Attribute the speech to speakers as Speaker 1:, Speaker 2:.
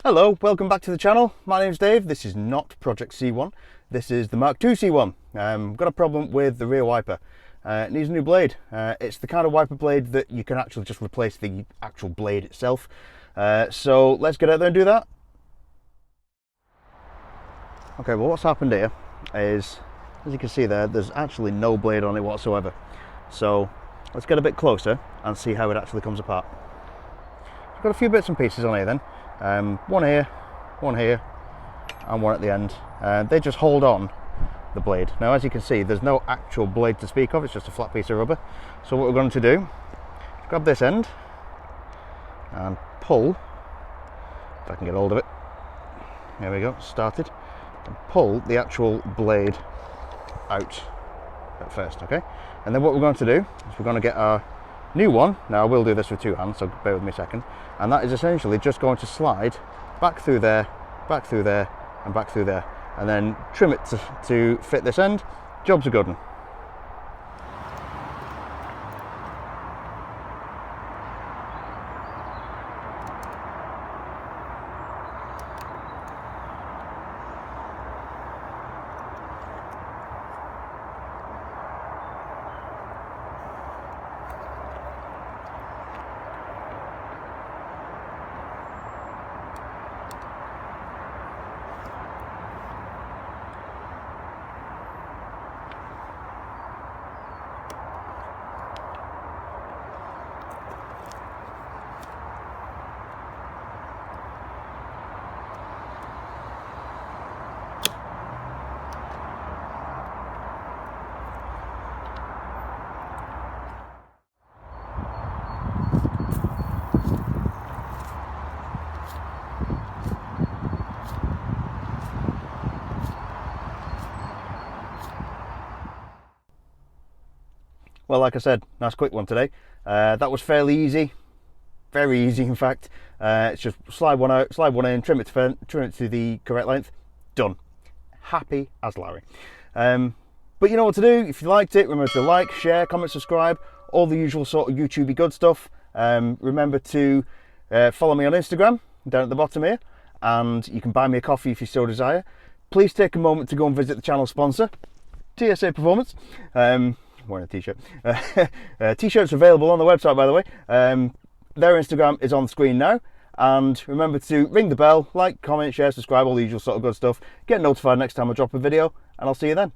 Speaker 1: Hello, welcome back to the channel. My name's Dave. This is not Project C1. This is the Mk2 C1. Got a problem with the rear wiper. It needs a new blade. It's the kind of wiper blade that you can actually just replace the actual blade itself. So let's get out there and do that. Okay, well what's happened here is, as you can see there, there's actually no blade on it whatsoever. So let's get a bit closer and see how it actually comes apart. I've got a few bits and pieces on here then. One here, and one at the end. They just hold on the blade. Now as you can see, there's no actual blade to speak of, it's just a flat piece of rubber. So what we're going to do is grab this end and pull, if I can get hold of it. There we go, started. And pull the actual blade out at first, okay? And then what we're going to do is we're going to get our new one. Now I will do this with two hands, so bear with me a second. And that is essentially just going to slide back through there, and back through there. And then trim it to fit this end. Job's a good one. Well, like I said, nice quick one today. That was fairly easy, very easy in fact. It's just slide one out, slide one in, trim it to the correct length, done. Happy as Larry. But you know what to do. If you liked it, remember to like, share, comment, subscribe, all the usual sort of YouTubey good stuff. Remember to follow me on Instagram down at the bottom here, and you can buy me a coffee if you so desire. Please take a moment to go and visit the channel sponsor, TSA Performance. Wearing a t-shirt. T-shirts are available on the website, by the way. Their Instagram is on the screen now. And remember to ring the bell, like, comment, share, subscribe, all the usual sort of good stuff. Get notified next time I drop a video, and I'll see you then.